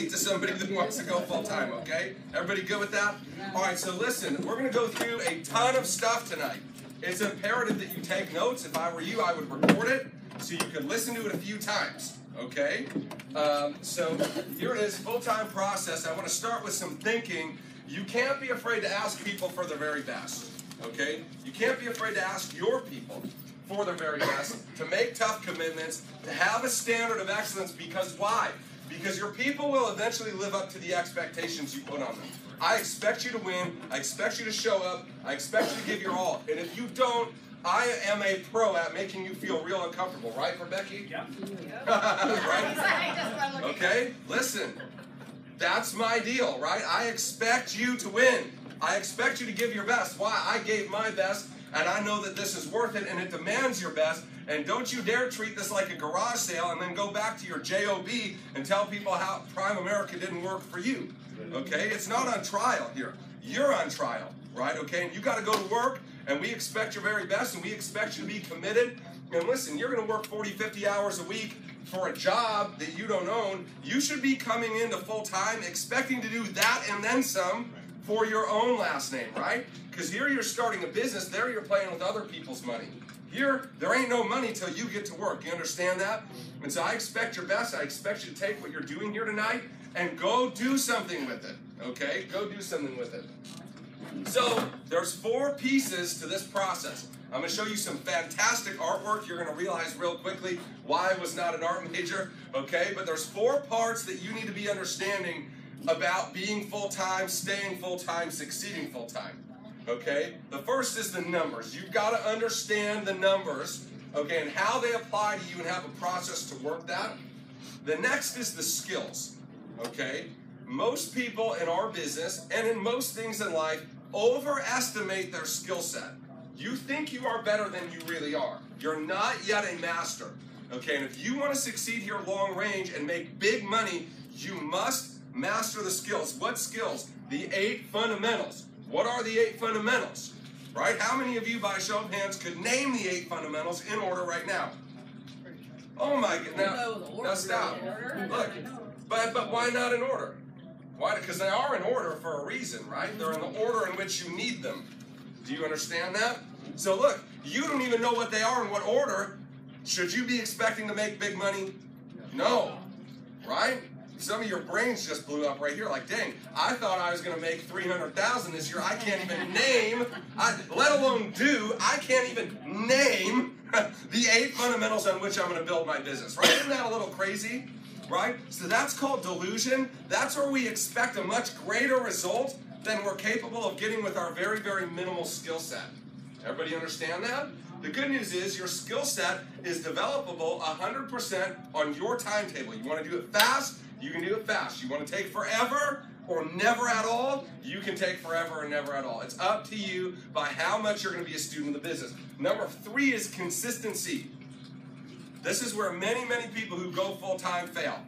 to somebody that wants to go full-time, okay? Everybody good with that? All right, so listen, we're going to go through a ton of stuff tonight. It's imperative that you take notes. If I were you, I would record it so you could listen to it a few times, okay? So here it is, full-time process. I want to start with some thinking. You can't be afraid to ask people for their very best, okay? You can't be afraid to ask your people for their very best, to make tough commitments, to have a standard of excellence, because why? Because your people will eventually live up to the expectations you put on them. I expect you to win. I expect you to show up. I expect you to give your all. And if you don't, I am a pro at making you feel real uncomfortable. Right, Becky? Yeah. Right? Okay? Listen. That's my deal, right? I expect you to win. I expect you to give your best. Why? I gave my best, and I know that this is worth it, and it demands your best. And don't you dare treat this like a garage sale and then go back to your JOB and tell people how Prime America didn't work for you. Okay? It's not on trial here. You're on trial, right? Okay? And you got to go to work, and we expect your very best, and we expect you to be committed. And listen, you're going to work 40, 50 hours a week for a job that you don't own. You should be coming into full-time expecting to do that and then some for your own last name, right? Because here you're starting a business, there you're playing with other people's money. Here, there ain't no money till you get to work. You understand that? And so I expect your best. I expect you to take what you're doing here tonight and go do something with it, okay? Go do something with it. So there's 4 pieces to this process. I'm going to show you some fantastic artwork. You're going to realize real quickly why I was not an art major, okay? But there's 4 parts that you need to be understanding about being full-time, staying full-time, succeeding full-time. Okay? The first is the numbers. You've got to understand the numbers, okay, and how they apply to you and have a process to work that. The next is the skills, okay? Most people in our business and in most things in life overestimate their skill set. You think you are better than you really are. You're not yet a master, okay? And if you want to succeed here long range and make big money, you must master the skills. What skills? The 8 fundamentals. What are the 8 fundamentals? Right? How many of you, by show of hands, could name the 8 fundamentals in order right now? Oh my goodness. Now stop. Look. But why not in order? Why? Because they are in order for a reason, right? They're in the order in which you need them. Do you understand that? So look, you don't even know what they are in what order. Should you be expecting to make big money? No. Right? Some of your brains just blew up right here. Like, dang, I thought I was going to make $300,000 this year. I can't even name, let alone do, I can't even name the 8 fundamentals on which I'm going to build my business. Right? Isn't that a little crazy? Right? So that's called delusion. That's where we expect a much greater result than we're capable of getting with our very, very minimal skill set. Everybody understand that? The good news is your skill set is developable 100% on your timetable. You want to do it fast? You can do it fast. You want to take forever or never at all? You can take forever or never at all. It's up to you by how much you're going to be a student of the business. Number 3 is consistency. This is where many, many people who go full-time fail.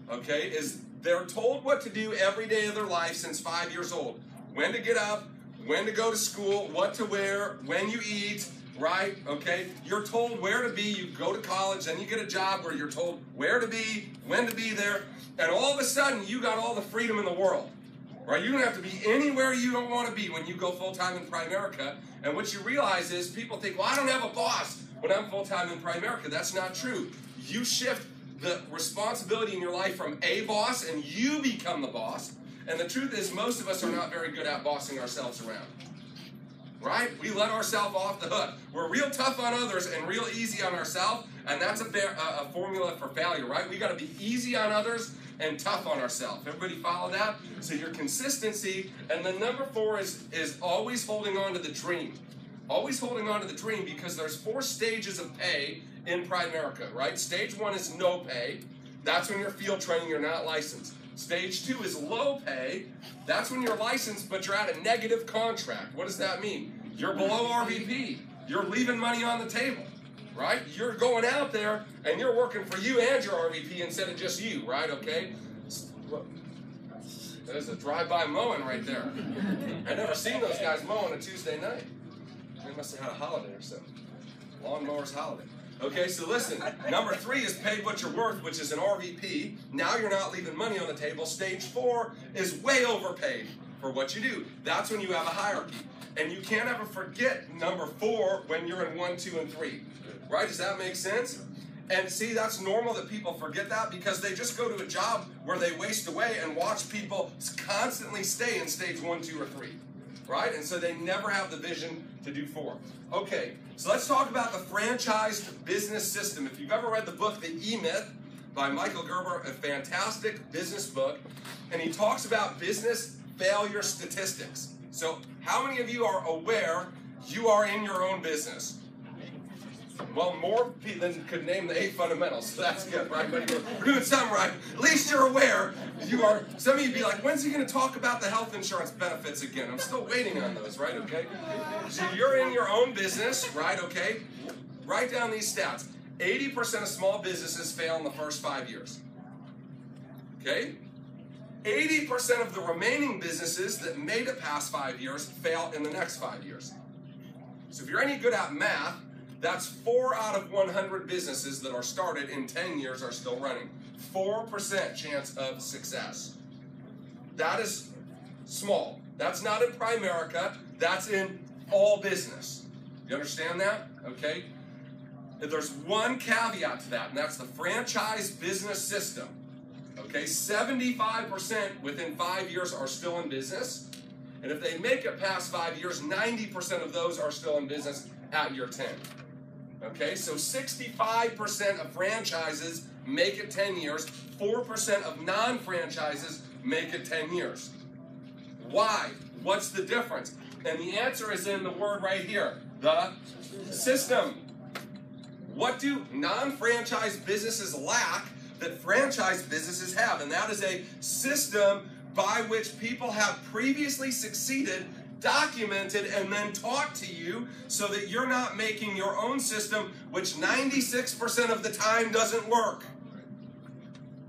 Okay? Is they're told what to do every day of their life since 5 years old. When to get up, when to go to school, what to wear, when you eat, right? Okay? You're told where to be. You go to college, then you get a job where you're told where to be, when to be there. And all of a sudden, you got all the freedom in the world, right? You don't have to be anywhere you don't want to be when you go full-time in Primerica. And what you realize is people think, well, I don't have a boss when I'm full-time in Primerica. That's not true. You shift the responsibility in your life from a boss, and you become the boss. And the truth is, most of us are not very good at bossing ourselves around. Right? We let ourselves off the hook. We're real tough on others and real easy on ourselves, and that's a formula for failure, right? We got to be easy on others and tough on ourselves. Everybody follow that? So your consistency, and then number 4 is always holding on to the dream. Always holding on to the dream, because there's 4 stages of pay in Primerica, right? Stage 1 is no pay. That's when you're field training, you're not licensed. Stage 2 is low pay. That's when you're licensed, but you're at a negative contract. What does that mean? You're below RVP. You're leaving money on the table, right? You're going out there, and you're working for you and your RVP instead of just you, right? Okay? There's a drive-by mowing right there. I've never seen those guys mow on a Tuesday night. They must have had a holiday or something. Lawnmower's holiday. Okay, so listen, number 3 is paid what you're worth, which is an RVP. Now you're not leaving money on the table. Stage 4 is way overpaid for what you do. That's when you have a hierarchy. And you can't ever forget number 4 when you're in 1, 2, and 3. Right? Does that make sense? And see, that's normal that people forget that because they just go to a job where they waste away and watch people constantly stay in stage 1, 2, or 3. Right? And so they never have the vision to do 4. Okay, so let's talk about the franchised business system. If you've ever read the book, The E-Myth, by Michael Gerber, a fantastic business book, and he talks about business failure statistics. So how many of you are aware you are in your own business? Well, more people than could name the 8 fundamentals, so that's good, right? But we're doing something right. At least you're aware. You are. Some of you be like, when's he going to talk about the health insurance benefits again? I'm still waiting on those, right? Okay. So you're in your own business, right? Okay. Write down these stats. 80% of small businesses fail in the first 5 years. Okay. 80% of the remaining businesses that made it past 5 years fail in the next 5 years. So if you're any good at math, that's 4 out of 100 businesses that are started in 10 years are still running. 4% chance of success. That is small. That's not in Primerica. That's in all business. You understand that? Okay? There's one caveat to that, and that's the franchise business system. Okay? 75% within 5 years are still in business. And if they make it past 5 years, 90% of those are still in business at year 10. Okay, so 65% of franchises make it 10 years, 4% of non-franchises make it 10 years. Why? What's the difference? And the answer is in the word right here, the system. What do non-franchise businesses lack that franchise businesses have? And that is a system by which people have previously succeeded, documented, and then taught to you so that you're not making your own system, which 96% of the time doesn't work.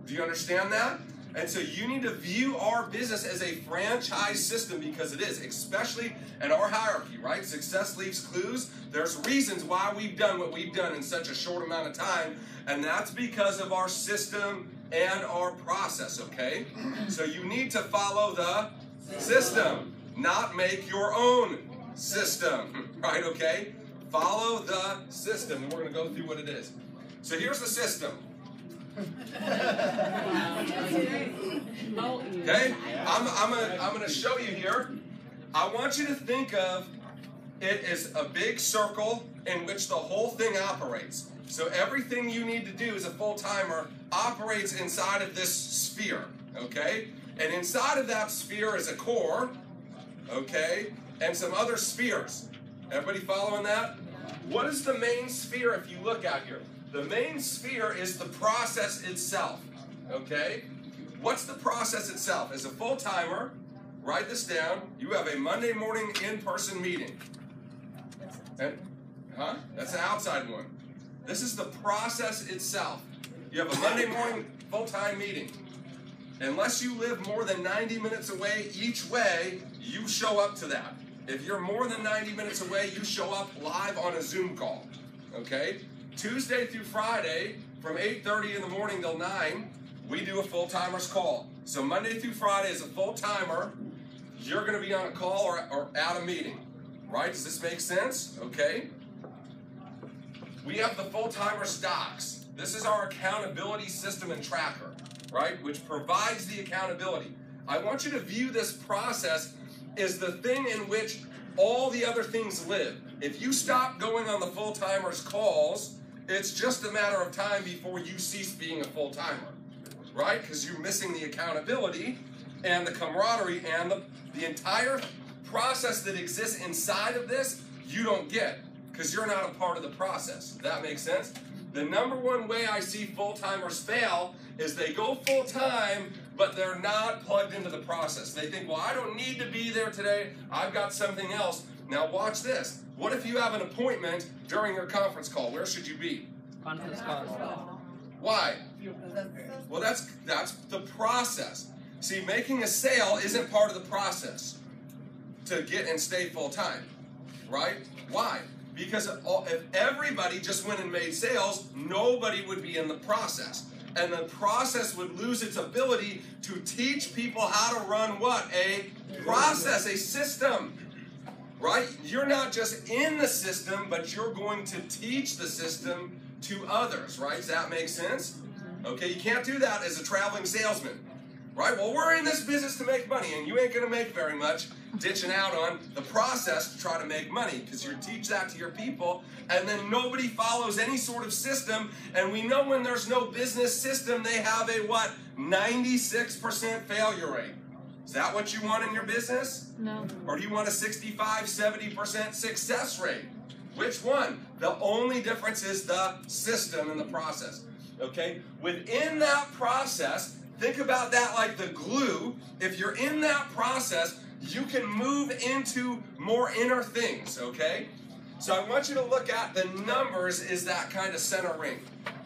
Do you understand that? And so you need to view our business as a franchise system because it is, especially in our hierarchy, right? Success leaves clues. There's reasons why we've done what we've done in such a short amount of time, and that's because of our system and our process, okay? So you need to follow the system. Not make your own system, right? Okay? Follow the system, and we're going to go through what it is. So here's the system. Okay? I'm going to show you here. I want you to think of it as a big circle in which the whole thing operates. So everything you need to do as a full-timer operates inside of this sphere, okay? And inside of that sphere is a core, okay, and some other spheres. Everybody following that? What is the main sphere if you look out here? The main sphere is the process itself, okay? What's the process itself? As a full-timer, write this down. You have a Monday morning in-person meeting. And, that's the outside one. This is the process itself. You have a Monday morning full-time meeting. Unless you live more than 90 minutes away each way, you show up to that. If you're more than 90 minutes away, you show up live on a Zoom call, okay? Tuesday through Friday, from 8:30 in the morning till 9, we do a full-timers call. So Monday through Friday as a full-timer, you're going to be on a call or at a meeting, right? Does this make sense? Okay? We have the full-timers docs. This is our accountability system and tracker, right? Which provides the accountability. I want you to view this process as the thing in which all the other things live. If you stop going on the full-timers calls, it's just a matter of time before you cease being a full-timer, right? Because you're missing the accountability and the camaraderie and the entire process that exists inside of this, you don't get because you're not a part of the process. Does that make sense? The number one way I see full-timers fail is they go full-time, but they're not plugged into the process. They think, well, I don't need to be there today. I've got something else. Now watch this. What if you have an appointment during your conference call? Where should you be? Conference call. Why? Well, that's the process. See, making a sale isn't part of the process to get and stay full-time, right? Why? Because if everybody just went and made sales, nobody would be in the process. And the process would lose its ability to teach people how to run what? A process, a system. Right? You're not just in the system, but you're going to teach the system to others. Right? Does that make sense? Okay, you can't do that as a traveling salesman. Right? Well, we're in this business to make money, and you ain't going to make very much ditching out on the process to try to make money, because you teach that to your people, and then nobody follows any sort of system. And we know when there's no business system, they have a what? 96% failure rate. Is that what you want in your business? No. Or do you want a 65, 70% success rate? Which one? The only difference is the system and the process. Okay? Within that process, think about that like the glue. If you're in that process, you can move into more inner things, okay? So I want you to look at the numbers is that kind of center ring.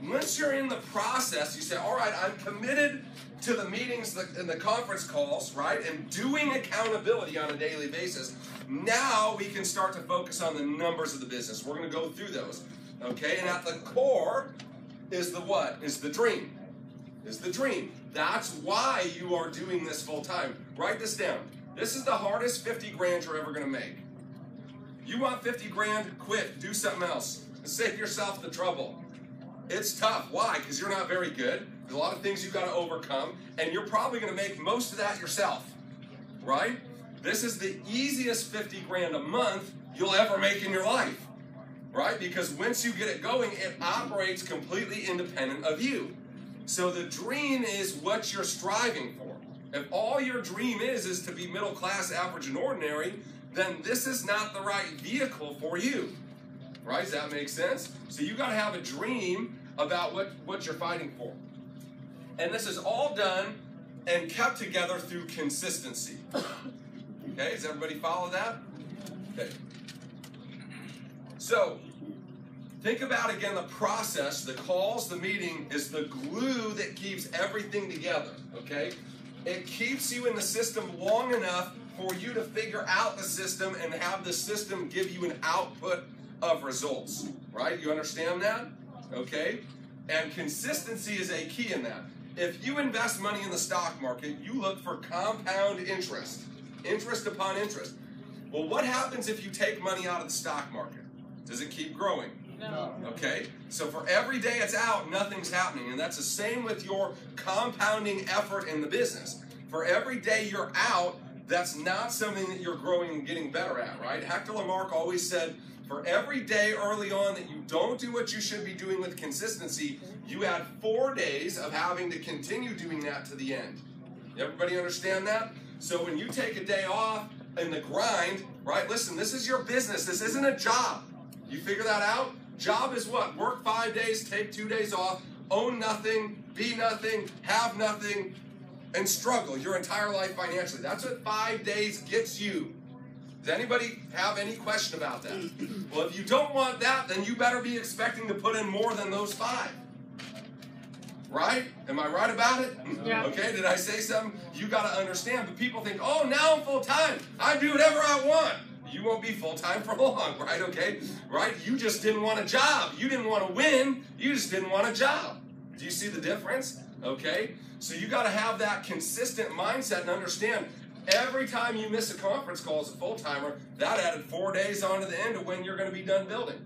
Once you're in the process, you say, all right, I'm committed to the meetings and the conference calls, right? And doing accountability on a daily basis. Now we can start to focus on the numbers of the business. We're going to go through those, okay? And at the core is the what? Is the dream. Is the dream. That's why you are doing this full time. Write this down. This is the hardest 50 grand you're ever going to make. You want 50 grand? Quit. Do something else. Save yourself the trouble. It's tough. Why? Because you're not very good. There's a lot of things you've got to overcome, and you're probably going to make most of that yourself, right? This is the easiest 50 grand a month you'll ever make in your life, right? Because once you get it going, it operates completely independent of you. So the dream is what you're striving for. If all your dream is to be middle class, average, and ordinary, then this is not the right vehicle for you. Right? Does that make sense? So you got to have a dream about what you're fighting for. And this is all done and kept together through consistency. Okay? Does everybody follow that? Okay. So, think about again the process, the calls, the meeting is the glue that keeps everything together. Okay? It keeps you in the system long enough for you to figure out the system and have the system give you an output of results. Right? You understand that? Okay? And consistency is a key in that. If you invest money in the stock market, you look for compound interest. Interest upon interest. Well, what happens if you take money out of the stock market? Does it keep growing? No. Okay? So for every day it's out, nothing's happening. And that's the same with your compounding effort in the business. For every day you're out, that's not something that you're growing and getting better at, right? Hector Lamarck always said, for every day early on that you don't do what you should be doing with consistency, you add 4 days of having to continue doing that to the end. Everybody understand that? So when you take a day off in the grind, right? Listen, this is your business. This isn't a job. You figure that out? Job is what? Work 5 days, take 2 days off, own nothing, be nothing, have nothing, and struggle your entire life financially. That's what 5 days gets you. Does anybody have any question about that? Well, if you don't want that, then you better be expecting to put in more than those 5. Right? Am I right about it? Yeah. Okay, did I say something? You got to understand. But people think, oh, now I'm full-time. I do whatever I want. You won't be full-time for long, right? Okay? Right? You just didn't want a job. You didn't want to win. You just didn't want a job. Do you see the difference? Okay? So you got to have that consistent mindset and understand every time you miss a conference call as a full-timer, that added 4 days onto the end of when you're going to be done building.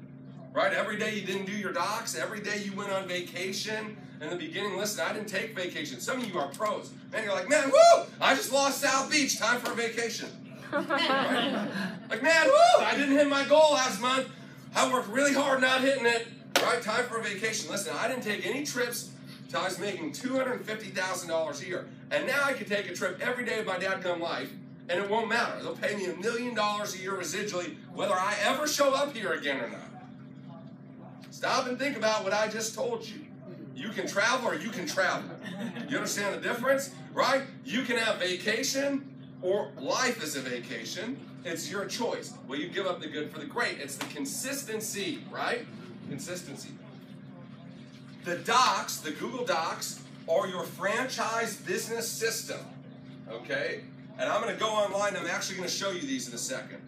Right? Every day you didn't do your docs. Every day you went on vacation. In the beginning, listen, I didn't take vacation. Some of you are pros. Man, you're like, man, woo! I just lost South Beach. Time for a vacation. Right? Like, man, woo! I didn't hit my goal last month. I worked really hard not hitting it. Right? Time for a vacation. Listen, I didn't take any trips until I was making $250,000 a year. And now I can take a trip every day of my dadgum life, and it won't matter. They'll pay me $1 million a year residually, whether I ever show up here again or not. Stop and think about what I just told you. You can travel or you can travel. You understand the difference? Right? You can have vacation or life is a vacation. It's your choice. Will you give up the good for the great? It's the consistency, right? Consistency. The docs, the Google Docs, are your franchise business system. Okay? And I'm going to go online. I'm actually going to show you these in a second.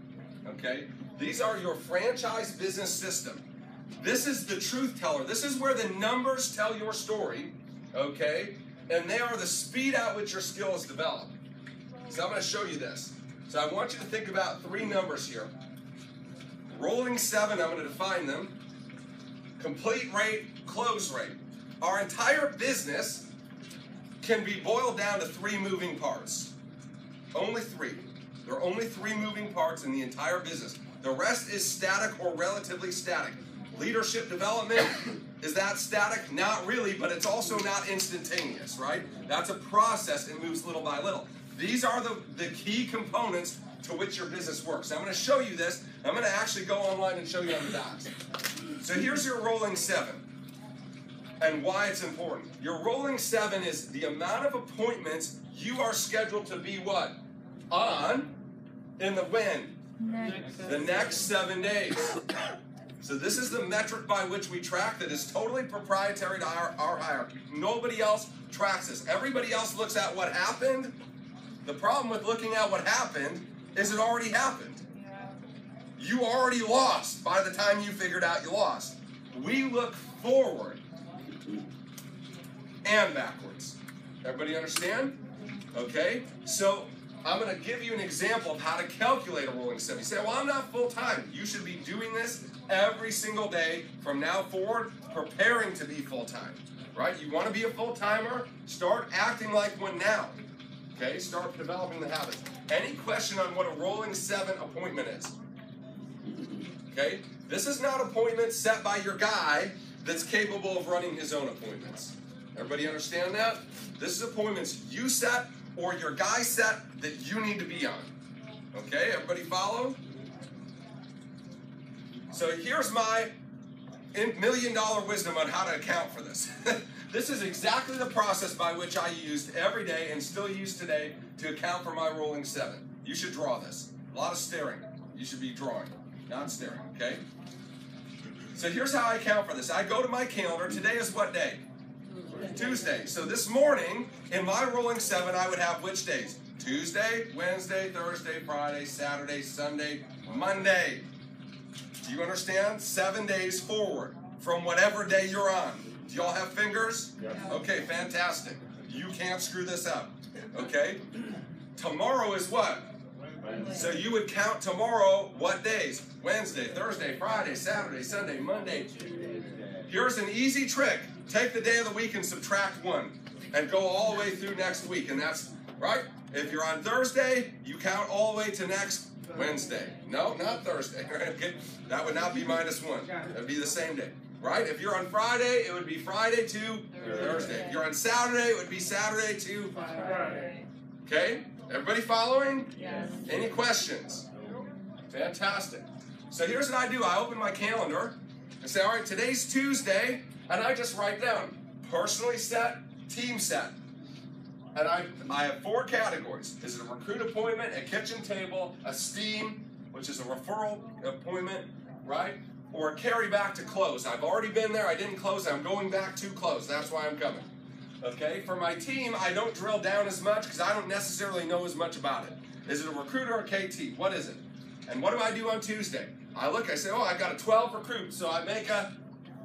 Okay? These are your franchise business system. This is the truth teller. This is where the numbers tell your story, okay? And they are the speed at which your skill is developed. So I'm going to show you this. So I want you to think about 3 numbers here. Rolling 7, I'm going to define them. Complete rate, close rate. Our entire business can be boiled down to 3 moving parts. Only 3. There are only 3 moving parts in the entire business. The rest is static or relatively static. Leadership development, is that static? Not really, but it's also not instantaneous, right? That's a process. It moves little by little. These are the key components to which your business works. I'm going to show you this. I'm going to actually go online and show you on the docs. So here's your rolling 7 and why it's important. Your rolling 7 is the amount of appointments you are scheduled to be what? On in the when? The next 7 days. So this is the metric by which we track that is totally proprietary to our hierarchy. Nobody else tracks this. Everybody else looks at what happened. The problem with looking at what happened is it already happened. You already lost by the time you figured out you lost. We look forward and backwards. Everybody understand? Okay? So I'm going to give you an example of how to calculate a rolling 7. You say, well, I'm not full-time. You should be doing this every single day from now forward, preparing to be full-time. Right? You want to be a full-timer? Start acting like one now. Okay? Start developing the habits. Any question on what a rolling 7 appointment is? Okay? This is not appointments set by your guy that's capable of running his own appointments. Everybody understand that? This is appointments you set or your guy set that you need to be on. Okay? Everybody follow? So here's my $1 million wisdom on how to account for this. This is exactly the process by which I used every day and still use today to account for my rolling 7. You should draw this. A lot of staring. You should be drawing, not staring, okay? So here's how I account for this. I go to my calendar. Today is what day? Tuesday. So this morning, in my rolling 7, I would have which days? Tuesday, Wednesday, Thursday, Friday, Saturday, Sunday, Monday. Do you understand? 7 days forward from whatever day you're on. Do y'all have fingers? Yes. Okay, fantastic. You can't screw this up. Okay? Tomorrow is what? Wednesday. So you would count tomorrow what days? Wednesday, Thursday, Friday, Saturday, Sunday, Monday. Here's an easy trick. Take the day of the week and subtract 1 and go all the way through next week. And that's, right? If you're on Thursday, you count all the way to next Wednesday. No, not Thursday. That would not be -1. That would be the same day. Right? If you're on Friday, it would be Friday to Thursday. If you're on Saturday, it would be Saturday to Friday. Okay? Everybody following? Yes. Any questions? Fantastic. So here's what I do. I open my calendar and say, all right, today's Tuesday, and I just write down personally set, team set. And I have 4 categories. Is it a recruit appointment, a kitchen table, a STEAM, which is a referral appointment, right? Or a carry back to close. I've already been there, I didn't close, I'm going back to close. That's why I'm coming. Okay, for my team, I don't drill down as much because I don't necessarily know as much about it. Is it a recruit or a KT? What is it? And what do I do on Tuesday? I look, I say, oh, I got a 12 recruit, so I make a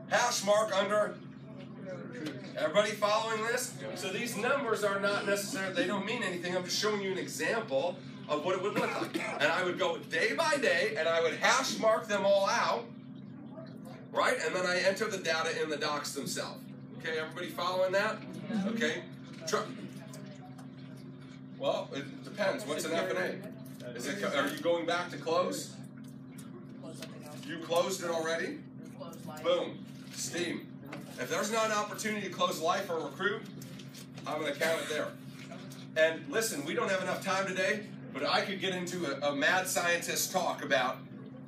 hash mark under. Everybody following this? So these numbers are not necessarily, they don't mean anything. I'm just showing you an example of what it would look like. And I would go day by day, and I would hash mark them all out. Right? And then I enter the data in the docs themselves. Okay, everybody following that? Okay. Well, it depends. What's an F&A? Are you going back to close? You closed it already? Boom. STEAM. If there's not an opportunity to close life or recruit, I'm going to count it there. And listen, we don't have enough time today, but I could get into a mad scientist talk about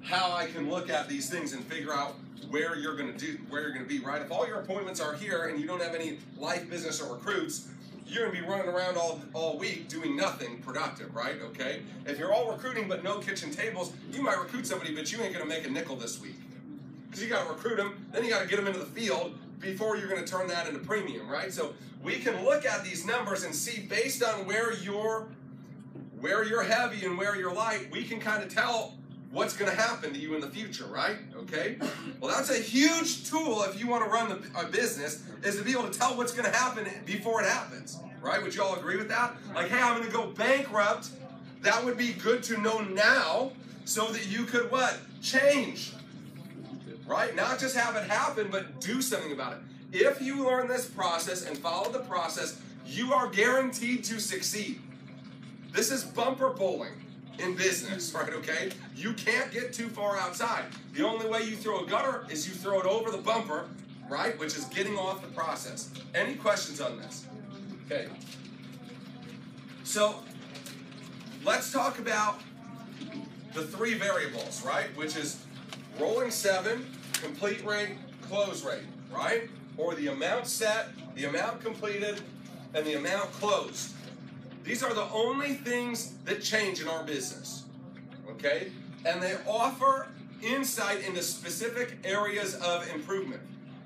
how I can look at these things and figure out where you're going to be, right? If all your appointments are here and you don't have any life, business, or recruits, you're going to be running around all week doing nothing productive, right? Okay? If you're all recruiting but no kitchen tables, you might recruit somebody, but you ain't going to make a nickel this week. Because you got to recruit them, then you got to get them into the field before you're going to turn that into premium, right? So we can look at these numbers and see based on where you're heavy and where you're light, we can kind of tell what's going to happen to you in the future, right? Okay? Well, that's a huge tool if you want to run a business, is to be able to tell what's going to happen before it happens, right? Would you all agree with that? Like, hey, I'm going to go bankrupt. That would be good to know now so that you could what? Change, right? Not just have it happen, but do something about it. If you learn this process and follow the process, you are guaranteed to succeed. This is bumper bowling in business, right, okay? You can't get too far outside. The only way you throw a gutter is you throw it over the bumper, right, which is getting off the process. Any questions on this? Okay. So, let's talk about the three variables, right, which is rolling 7, complete rate, close rate, right? Or the amount set, the amount completed, and the amount closed. These are the only things that change in our business, okay? And they offer insight into specific areas of improvement.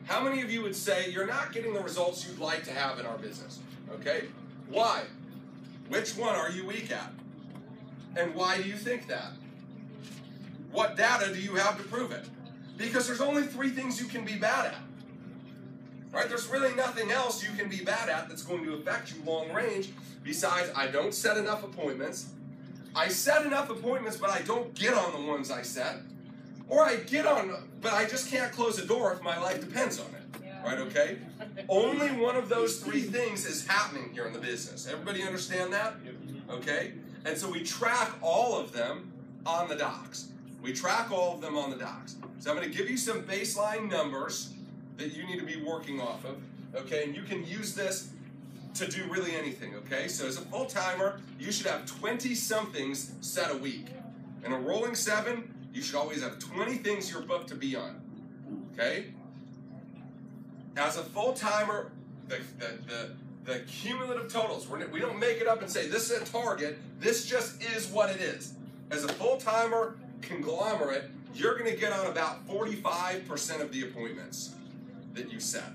How many of you would say you're not getting the results you'd like to have in our business, okay? Why? Which one are you weak at? And why do you think that? What data do you have to prove it? Because there's only 3 things you can be bad at. Right? There's really nothing else you can be bad at that's going to affect you long range besides I don't set enough appointments. I set enough appointments, but I don't get on the ones I set. Or I get on, but I just can't close a door if my life depends on it. Yeah. Right, okay? Only one of those 3 things is happening here in the business. Everybody understand that? Okay? And so we track all of them on the docs. We track all of them on the docs. So I'm going to give you some baseline numbers that you need to be working off of, okay? And you can use this to do really anything, okay? So as a full-timer, you should have 20-somethings set a week. In a rolling 7, you should always have 20 things you're booked to be on, okay? As a full-timer, the cumulative totals, we don't make it up and say, this is a target, this just is what it is. As a full-timer conglomerate, you're going to get on about 45% of the appointments that you set.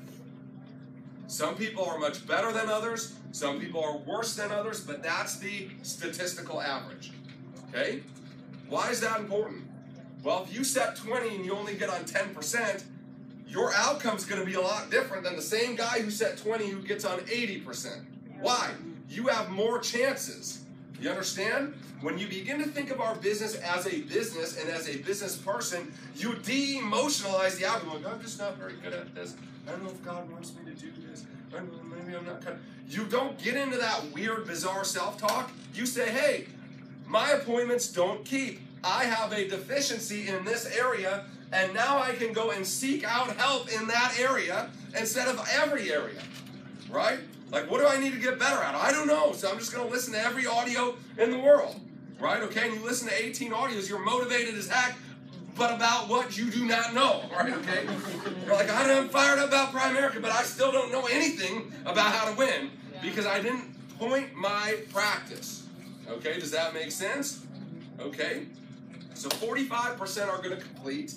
Some people are much better than others, some people are worse than others, but that's the statistical average, okay? Why is that important? Well, if you set 20 and you only get on 10%, your outcome's going to be a lot different than the same guy who set 20 who gets on 80%. Why? You have more chances. You understand? When you begin to think of our business as a business and as a business person, you de-emotionalize the outcome. Like, I'm just not very good at this. I don't know if God wants me to do this. I don't know, maybe I'm not. You don't get into that weird, bizarre self-talk. You say, hey, my appointments don't keep. I have a deficiency in this area, and now I can go and seek out help in that area instead of every area, right? Like, what do I need to get better at? I don't know, so I'm just going to listen to every audio in the world, right? Okay, and you listen to 18 audios, you're motivated as heck, but about what you do not know, right? Okay? You're like, I'm fired up about Primerica, but I still don't know anything about how to win because I didn't point my practice. Okay, does that make sense? Okay, so 45% are going to complete,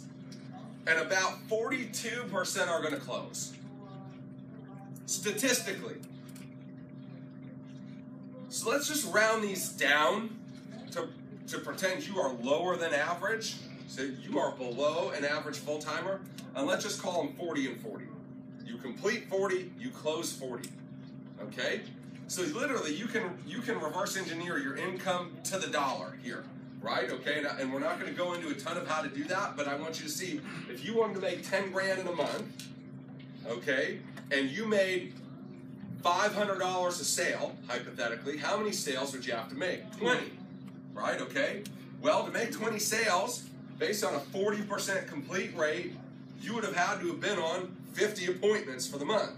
and about 42% are going to close. Statistically. So let's just round these down to pretend you are lower than average. So you are below an average full-timer, and let's just call them 40 and 40. You complete 40, you close 40. Okay? So literally, you can reverse engineer your income to the dollar here, right? Okay, and we're not going to go into a ton of how to do that, but I want you to see, if you wanted to make 10 grand in a month, okay, and you made $500 a sale, hypothetically, how many sales would you have to make? 20, right? Okay, well, to make 20 sales, based on a 40% complete rate, you would have had to have been on 50 appointments for the month.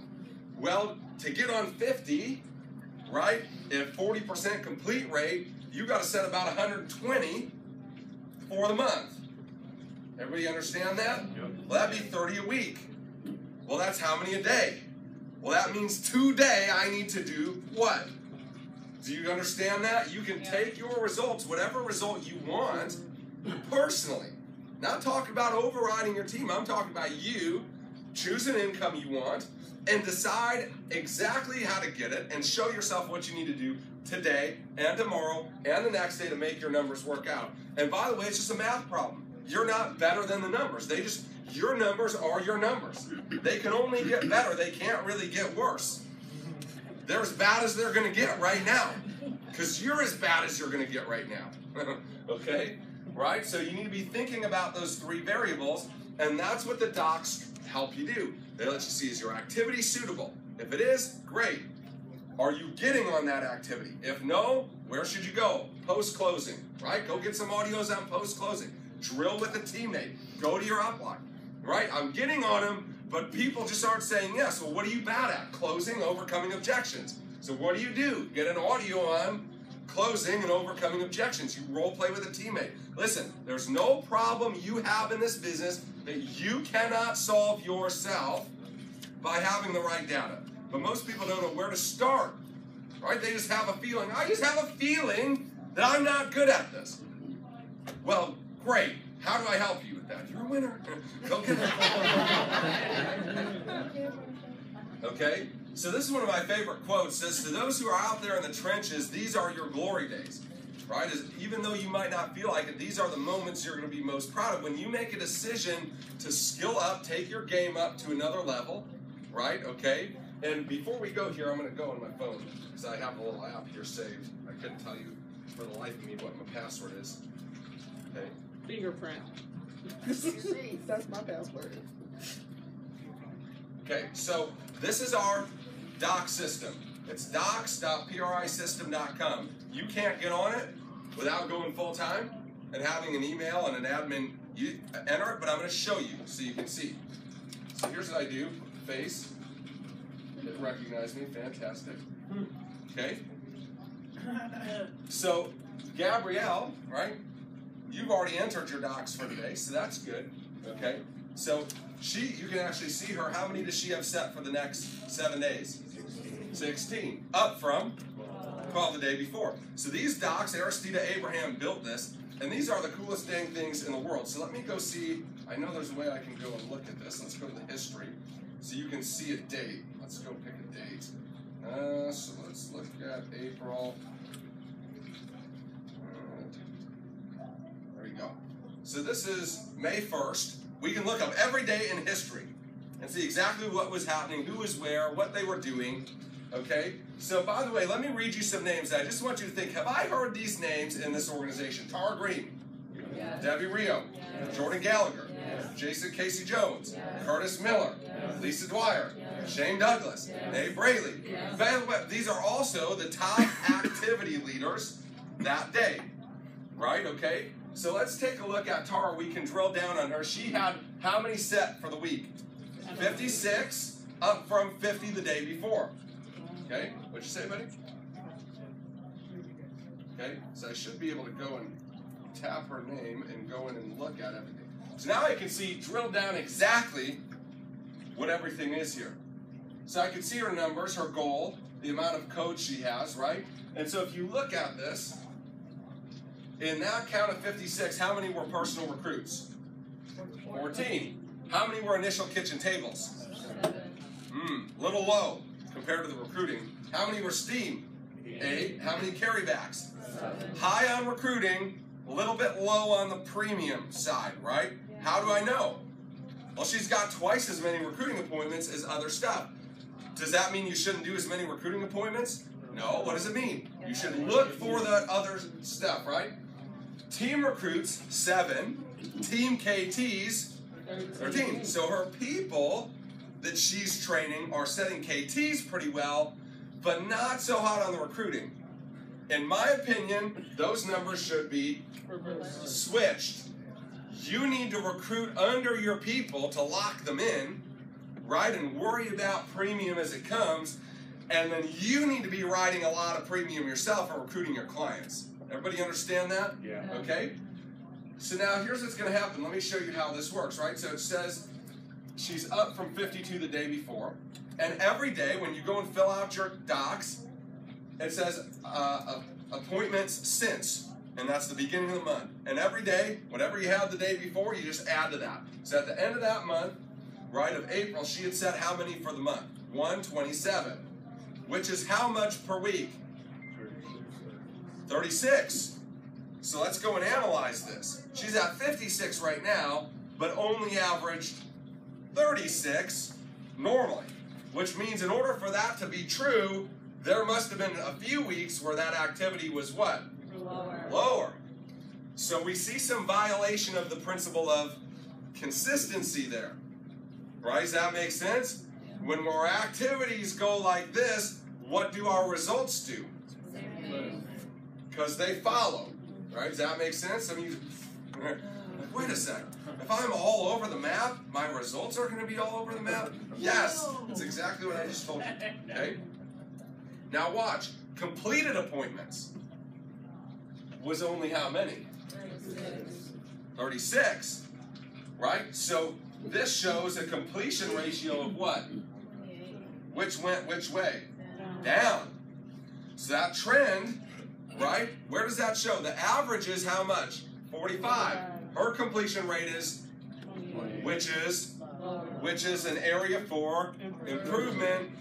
Well, to get on 50, right, at 40% complete rate, you got to set about 120 for the month. Everybody understand that? Yep. Well, that'd be 30 a week. Well, that's how many a day? Well, that means today I need to do what? Do you understand that? You can take your results, whatever result you want, personally. Not talking about overriding your team. I'm talking about you choose an income you want, and decide exactly how to get it, and show yourself what you need to do today and tomorrow and the next day to make your numbers work out. And by the way, it's just a math problem. You're not better than the numbers. Your numbers are your numbers. They can only get better. They can't really get worse. They're as bad as they're going to get right now, because you're as bad as you're going to get right now. Okay? Right? So you need to be thinking about those three variables, and that's what the docs help you do. They let you see, is your activity suitable? If it is, great. Are you getting on that activity? If no, where should you go? Post-closing, right? Go get some audios on post-closing. Drill with a teammate. Go to your upline, right? I'm getting on them, but people just aren't saying yes. Well, what are you bad at? Closing, overcoming objections. So what do? Get an audio on closing and overcoming objections. You role play with a teammate. Listen, there's no problem you have in this business that you cannot solve yourself by having the right data. But most people don't know where to start, right? They just have a feeling. I just have a feeling that I'm not good at this. Well, great. How do I help you with that? You're a winner. Go get it. Okay? So this is one of my favorite quotes. It says, to those who are out there in the trenches, these are your glory days. Right? Even though you might not feel like it, these are the moments you're going to be most proud of. When you make a decision to skill up, take your game up to another level, right? Okay? And before we go here, I'm going to go on my phone because I have a little app here saved. I couldn't tell you for the life of me what my password is. Okay? Fingerprint. That's my password. Okay, so this is our doc system. It's docs.prisystem.com. You can't get on it without going full-time and having an email and an admin enter it, but I'm going to show you so you can see. So here's what I do. Face. It recognized me. Fantastic. Okay. So Gabrielle, right? You've already entered your docs for today, so that's good. Okay. So you can actually see her. How many does she have set for the next 7 days? 16. Up from 12 the day before. So these docs, Aristida Abraham built this, and these are the coolest dang things in the world. So let me go see. I know there's a way I can go and look at this. Let's go to the history so you can see a date. Let's go pick a date. So let's look at April. There we go. So this is May 1st. We can look up every day in history and see exactly what was happening, who was where, what they were doing. Okay? So by the way, let me read you some names. I just want you to think, have I heard these names in this organization? Tara Green, yes. Debbie Rio, yes. Jordan Gallagher, yes. Jason Casey Jones, yes. Curtis Miller, yes. Lisa Dwyer, yes. Shane Douglas, yes. Dave Braley. Yes. By the way, these are also the top activity leaders that day. Right? Okay? So let's take a look at Tara. We can drill down on her. She had how many set for the week? 56, up from 50 the day before. Okay, what'd you say, buddy? Okay, so I should be able to go and tap her name and go in and look at everything. So now I can see, drill down exactly what everything is here. So I can see her numbers, her goal, the amount of code she has, right? And so if you look at this, in that count of 56, how many were personal recruits? 14. How many were initial kitchen tables? 7. Little low compared to the recruiting. How many were steam? 8. How many carrybacks? 7. High on recruiting, a little bit low on the premium side, right? How do I know? Well, she's got twice as many recruiting appointments as other stuff. Does that mean you shouldn't do as many recruiting appointments? No. What does it mean? You should look for the other stuff, right? Team recruits, 7. Team KTs, 13. So her people that she's training are setting KTs pretty well, but not so hot on the recruiting. In my opinion, those numbers should be switched. You need to recruit under your people to lock them in, right, and worry about premium as it comes, and then you need to be writing a lot of premium yourself and recruiting your clients. Everybody understand that? Yeah. Okay? So now here's what's going to happen. Let me show you how this works, right? So it says she's up from 52 the day before. And every day when you go and fill out your docs, it says appointments since. And that's the beginning of the month. And every day, whatever you had the day before, you just add to that. So at the end of that month, right, of April, she had set how many for the month? 127, which is how much per week? 36. So let's go and analyze this. She's at 56 right now, but only averaged 36 normally, which means in order for that to be true, there must have been a few weeks where that activity was what? Lower. So we see some violation of the principle of consistency there. Right? Does that make sense? When our activities go like this, what do our results do? Because they follow. Right? Does that make sense? I mean, wait a second. If I'm all over the map, my results are going to be all over the map? Yes. That's exactly what I just told you. Okay? Now watch. Completed appointments was only how many? 36. Right? So this shows a completion ratio of what? Which went which way? Down. So that trend, right? Where does that show? The average is how much? 45. Her completion rate is, which is an area for improvement.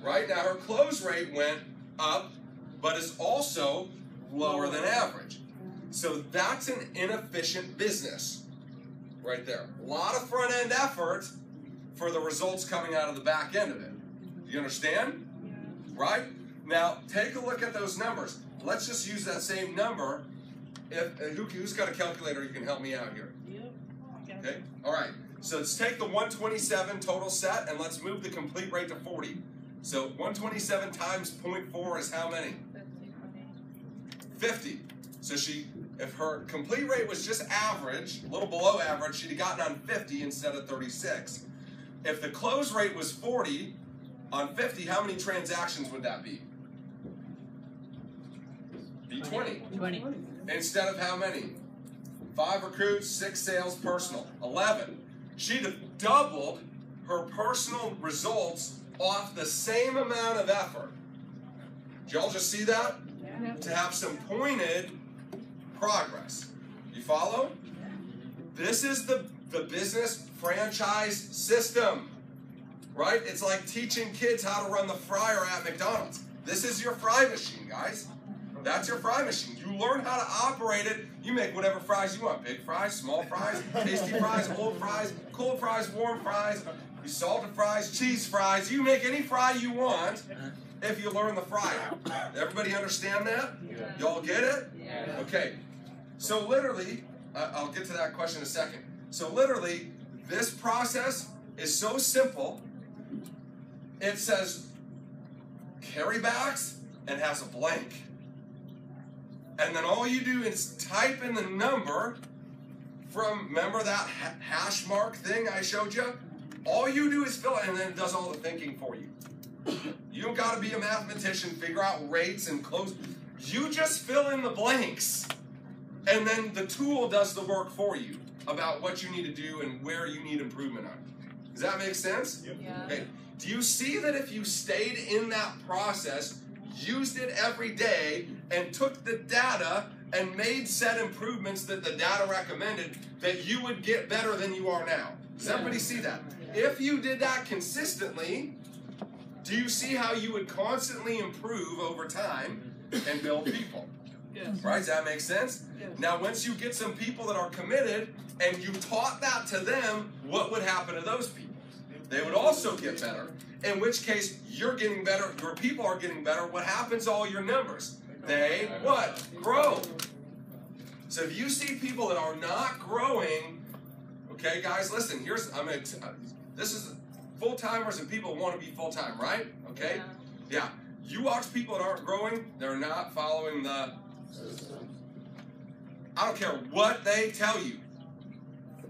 Right? Now her close rate went up, but is also lower than average. So that's an inefficient business right there. A lot of front end effort for the results coming out of the back end of it. Do you understand? Right? Now take a look at those numbers. Let's just use that same number. Who's got a calculator? You can help me out here. Okay? All right. So let's take the 127 total set and let's move the complete rate to 40. So 127 times 0.4 is how many? 50. So if her complete rate was just average, a little below average, she'd have gotten on 50 instead of 36. If the close rate was 40, on 50, how many transactions would that be? Be 20. 20. Instead of how many? 5 recruits, 6 sales, personal. 11. She'd have doubled her personal results off the same amount of effort. Did y'all just see that? Yeah. To have some pointed progress. You follow? This is the business franchise system. Right? It's like teaching kids how to run the fryer at McDonald's. This is your fry machine, guys. That's your fry machine. You learn how to operate it. You make whatever fries you want. Big fries, small fries, tasty fries, old fries, cold fries, warm fries, salted fries, cheese fries. You make any fry you want if you learn the fryer. Everybody understand that? Y'all get it? Okay. So literally, I'll get to that question in a second. So literally, this process is so simple. It says carrybacks and has a blank. And then all you do is type in the number from, remember that hash mark thing I showed you? All you do is fill it and then it does all the thinking for you. You don't got to be a mathematician, figure out rates and close. You just fill in the blanks. And then the tool does the work for you about what you need to do and where you need improvement on. Does that make sense? Yep. Yeah. Okay. Do you see that if you stayed in that process, used it every day, and took the data and made said improvements that the data recommended, that you would get better than you are now? Does everybody see that? If you did that consistently, do you see how you would constantly improve over time and build people? Yes. Right? Does that make sense? Yes. Now, once you get some people that are committed and you taught that to them, what would happen to those people? They would also get better. In which case, you're getting better, your people are getting better. What happens to all your numbers? They, what? Grow. So if you see people that are not growing, okay, guys, listen, this is full-timers and people want to be full-time, right? Okay? Yeah. You watch people that aren't growing, they're not following the system. I don't care what they tell you.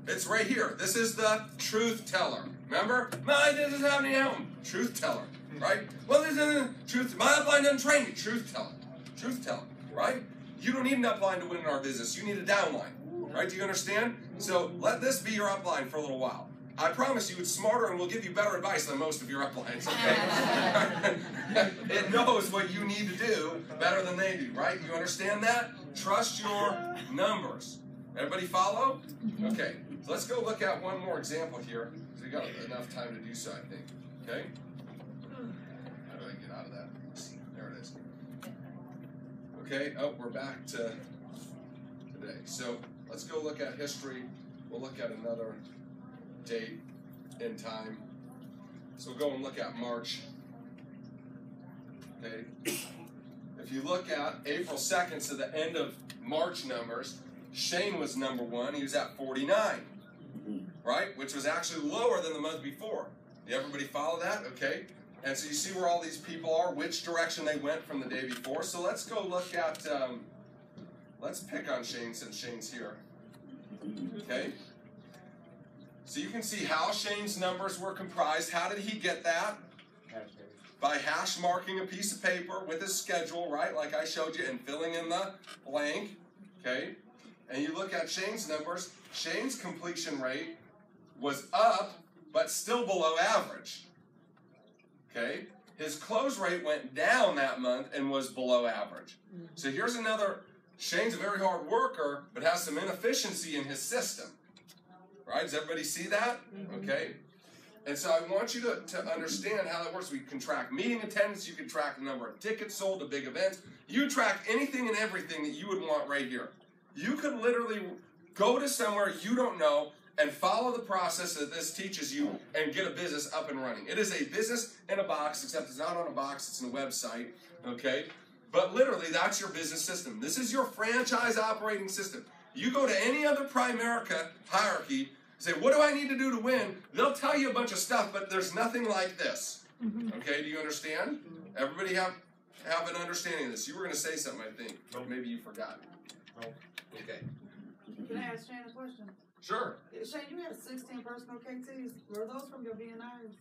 It's right here. This is the truth teller. Remember? This is happening at home. Truth teller. Right? Well, this is truth. My upline doesn't train me. Truth teller. Truth teller. Right? You don't need an upline to win in our business. You need a downline. Right? Do you understand? So let this be your upline for a little while. I promise you it's smarter and will give you better advice than most of your uplines, okay? It knows what you need to do better than they do, right? You understand that? Trust your numbers. Everybody follow? Okay. So let's go look at one more example here. So we got enough time to do so, I think. Okay? How do I get out of that? There it is. Okay, oh, we're back to today. So let's go look at history. We'll look at another date in time. So we'll go and look at March. Okay? If you look at April 2nd, so the end of March numbers, Shane was number 1. He was at 49, right? Which was actually lower than the month before. Everybody follow that? Okay. And so you see where all these people are, which direction they went from the day before. So let's go look at, let's pick on Shane since Shane's here. Okay. So you can see how Shane's numbers were comprised. How did he get that? By hash marking a piece of paper with his schedule, right? Like I showed you, and filling in the blank. Okay. And you look at Shane's numbers. Shane's completion rate was up, but still below average. Okay? His close rate went down that month and was below average. So here's another, Shane's a very hard worker, but has some inefficiency in his system. Right? Does everybody see that? Okay? And so I want you to understand how that works. We can track meeting attendance. You can track the number of tickets sold to big events. You track anything and everything that you would want right here. You could literally go to somewhere you don't know and follow the process that this teaches you and get a business up and running. It is a business in a box, except it's not on a box, it's in a website, okay? But literally, that's your business system. This is your franchise operating system. You go to any other Primerica hierarchy, say, what do I need to do to win? They'll tell you a bunch of stuff, but there's nothing like this. Okay, do you understand? Everybody have an understanding of this. You were going to say something, I think, but maybe you forgot. Okay. Can I ask Shane a question? Sure. Shane, you had 16 personal KTs. Were those from your BNIs?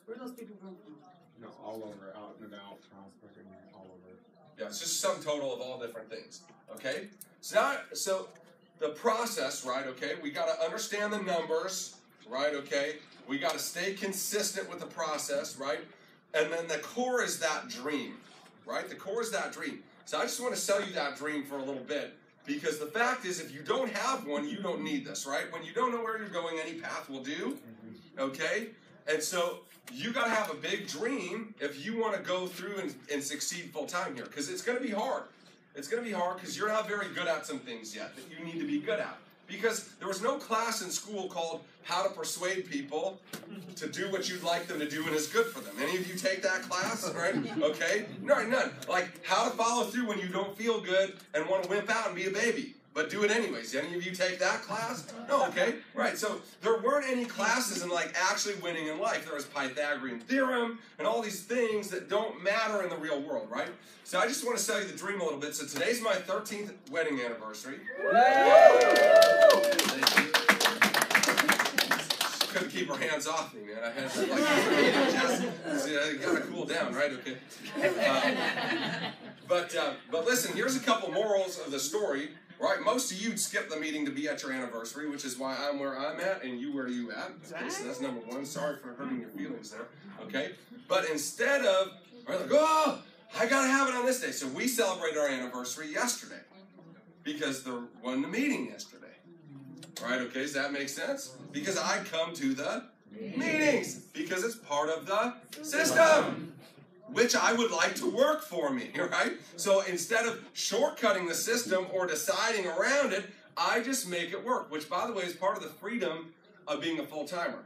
Where those people come from? No, all over, out and about, prospecting, all over. Yeah, it's just some total of all different things. Okay? So the process, right, okay, we got to understand the numbers, right, okay? We got to stay consistent with the process, right? And then the core is that dream, right? The core is that dream. So I just want to sell you that dream for a little bit. Because the fact is, if you don't have one, you don't need this, right? When you don't know where you're going, any path will do, okay? And so you got to have a big dream if you want to go through and succeed full-time here, because it's going to be hard. It's going to be hard because you're not very good at some things yet that you need to be good at. Because there was no class in school called How to Persuade People to do what you'd like them to do and is good for them. Any of you take that class, right? Okay? No, none. Like how to follow through when you don't feel good and want to wimp out and be a baby, but do it anyways. Any of you take that class? No, okay? Right, so there weren't any classes in like actually winning in life. There was Pythagorean theorem and all these things that don't matter in the real world, right? So I just want to sell you the dream a little bit. So today's my 13th wedding anniversary. Couldn't keep her hands off me, man. I had to like, gotta cool down, right? Okay. But listen, here's a couple morals of the story, right? Most of you'd skip the meeting to be at your anniversary, which is why I'm where I'm at and you where you at. Okay, so that's number one. Sorry for hurting your feelings there. Okay. But instead of, right, like, oh, I gotta have it on this day. So we celebrated our anniversary yesterday because there wasn't a meeting yesterday. Right, okay, does that make sense? Because I come to the meetings, because it's part of the system, which I would like to work for me, right? So instead of shortcutting the system or deciding around it, I just make it work, which, by the way, is part of the freedom of being a full-timer.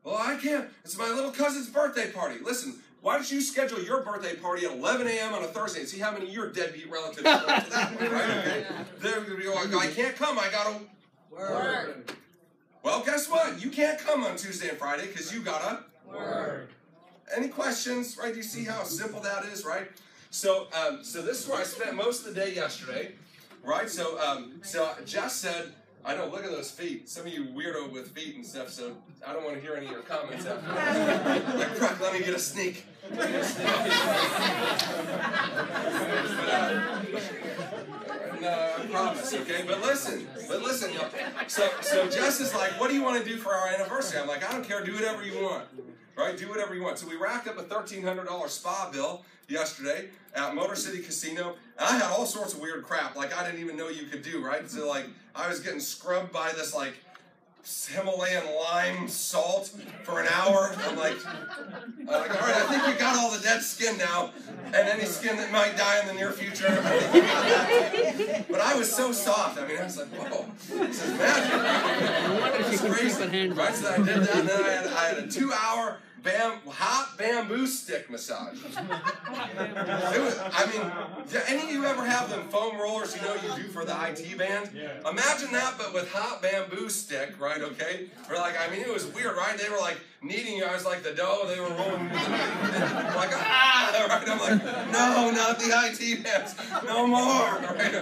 Well, I can't. It's my little cousin's birthday party. Listen, why don't you schedule your birthday party at 11 a.m. on a Thursday and see how many of your deadbeat relatives go to that one, right? Okay? They're going to be like, I can't come, I got to work. Well, guess what? You can't come on Tuesday and Friday because you got to work. Any questions, right? Do you see how simple that is, right? So this is where I spent most of the day yesterday, right? So Jess said, I know, look at those feet. Some of you weirdo with feet and stuff, so I don't want to hear any of your comments after that. Like, Cruck, let me get a sneak. No, I promise, okay? But listen, y'all. So Jess is like, what do you want to do for our anniversary? I'm like, I don't care, do whatever you want. Right? Do whatever you want. So we racked up a $1,300 spa bill yesterday at Motor City Casino. And I had all sorts of weird crap, like I didn't even know you could do, right? So like, I was getting scrubbed by this like Himalayan lime salt for an hour. I'm like, all right, I think you got all the dead skin now, and any skin that might die in the near future. I think you got that too. But I was so soft. I mean, I was like, whoa, this is magic. This is crazy. Right, so I did that, and then I had a 2-hour hot bamboo stick massage. It was, I mean, do any of you ever have them foam rollers you do for the IT band? Yeah. Imagine that, but with hot bamboo stick, right, okay? Or like, I mean, it was weird, right? They were like kneading you. I was like the dough. They were rolling. Like, right? I'm like, no, not the IT bands. No more. Right?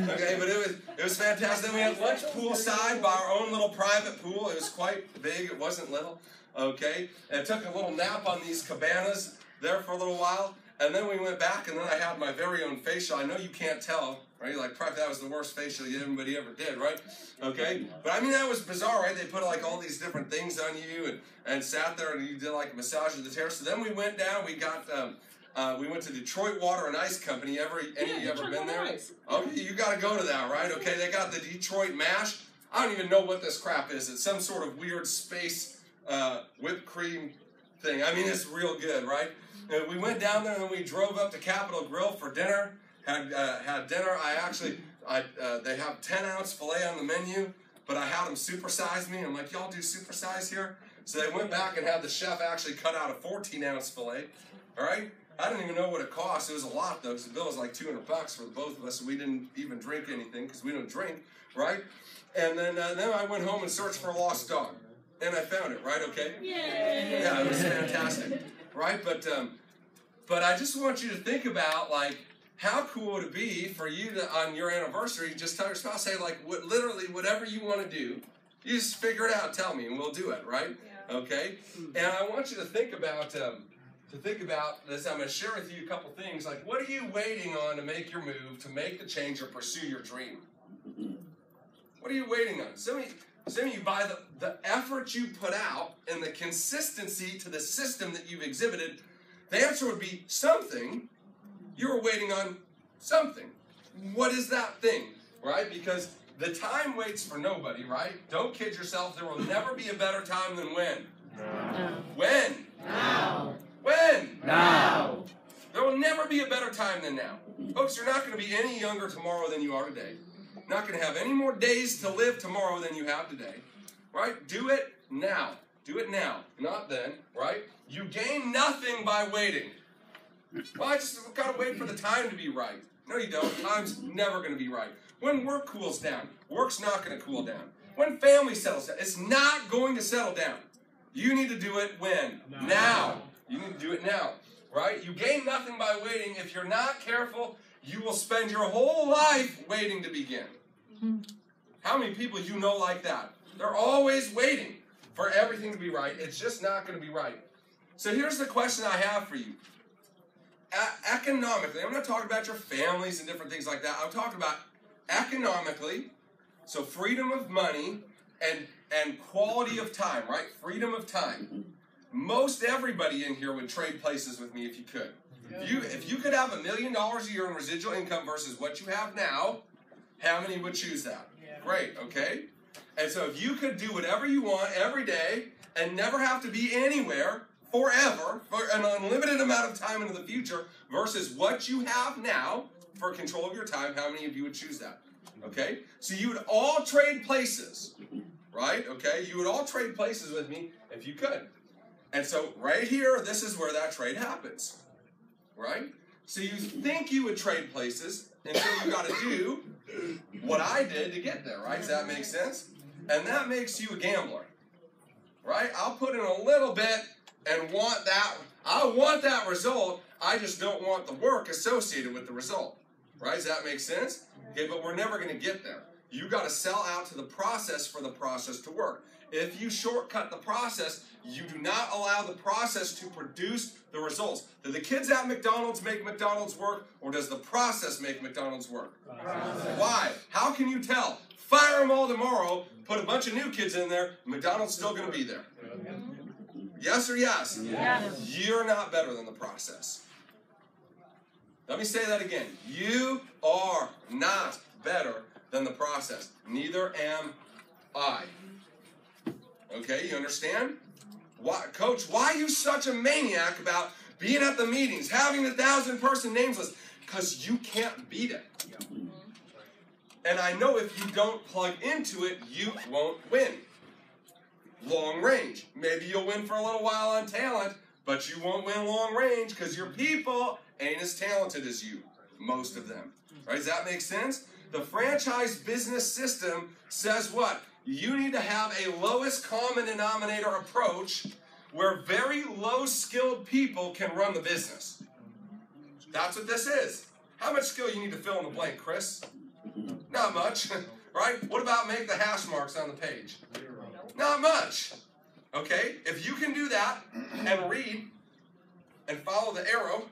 Okay, but it was fantastic. Then we had lunch poolside by our own little private pool. It was quite big. It wasn't little. Okay, and I took a little nap on these cabanas there for a little while, and then we went back, and then I had my very own facial. I know you can't tell, right? Like, probably that was the worst facial anybody ever did, right? Okay, but I mean, that was bizarre, right? They put like all these different things on you and sat there, and you did like a massage of the hair. So then we went down, we got, we went to Detroit Water and Ice Company. Any of you ever been there? Oh, you got to go to that, right? Okay, they got the Detroit Mash. I don't even know what this crap is. It's some sort of weird space whipped cream thing. I mean, it's real good, right? And we went down there and we drove up to Capitol Grill for dinner. Had dinner. They have 10-ounce filet on the menu, but I had them supersize me. I'm like, y'all do supersize here? So they went back and had the chef actually cut out a 14-ounce filet. All right? I didn't even know what it cost. It was a lot though, because the bill was like $200 for the both of us. So we didn't even drink anything because we don't drink, right? And then I went home and searched for a lost dog. And I found it, right? Okay? Yay! Yeah, it was fantastic, right? But I just want you to think about, like, how cool would it be for you to, on your anniversary, just tell your spouse, say, like, literally whatever you want to do, you just figure it out, tell me, and we'll do it, right? Yeah. Okay? And I want you to think about this. I'm going to share with you a couple things, like, what are you waiting on to make your move, to make the change, or pursue your dream? What are you waiting on? Some of you, by the effort you put out and the consistency to the system that you've exhibited, the answer would be something. You're waiting on something. What is that thing, right? Because the time waits for nobody, right? Don't kid yourself. There will never be a better time than when? No. When? Now. When? Now. There will never be a better time than now. Folks, you're not going to be any younger tomorrow than you are today. Not going to have any more days to live tomorrow than you have today, right? Do it now. Do it now, not then, right? You gain nothing by waiting. Well, I just got to wait for the time to be right. No, you don't. Time's never going to be right. When work cools down, work's not going to cool down. When family settles down, it's not going to settle down. You need to do it when? Now. You need to do it now, right? You gain nothing by waiting. If you're not careful, you will spend your whole life waiting to begin. How many people you know like that? They're always waiting for everything to be right. It's just not going to be right. So here's the question I have for you. Economically, I'm not talking about your families and different things like that. I'm talking about economically, so freedom of money and quality of time, right? Freedom of time. Most everybody in here would trade places with me if you could. If you could have $1 million a year in residual income versus what you have now, how many would choose that? Yeah. Great, okay? And so if you could do whatever you want every day and never have to be anywhere forever for an unlimited amount of time into the future versus what you have now for control of your time, how many of you would choose that? Okay? So you would all trade places, right? Okay? You would all trade places with me if you could. And so right here, this is where that trade happens. Right? So you think you would trade places until you got to do what I did to get there, right? Does that make sense? And that makes you a gambler, right? I'll put in a little bit and want that. I want that result. I just don't want the work associated with the result, right? Does that make sense? Okay, but we're never going to get there. You got to sell out to the process for the process to work. If you shortcut the process, you do not allow the process to produce the results. Do the kids at McDonald's make McDonald's work, or does the process make McDonald's work? Process. Why? How can you tell? Fire them all tomorrow, put a bunch of new kids in there, McDonald's still going to be there. Yes or yes? Yes? You're not better than the process. Let me say that again. You are not better than the process. Neither am I. Okay, you understand? Why, Coach, why are you such a maniac about being at the meetings, having the 1,000-person names list? Because you can't beat it. And I know if you don't plug into it, you won't win. Long range. Maybe you'll win for a little while on talent, but you won't win long range because your people ain't as talented as you, most of them. Right? Does that make sense? The franchise business system says what? You need to have a lowest common denominator approach where very low-skilled people can run the business. That's what this is. How much skill you need to fill in the blank, Chris? Not much, right? What about make the hash marks on the page? Not much. Okay, if you can do that and read and follow the arrow,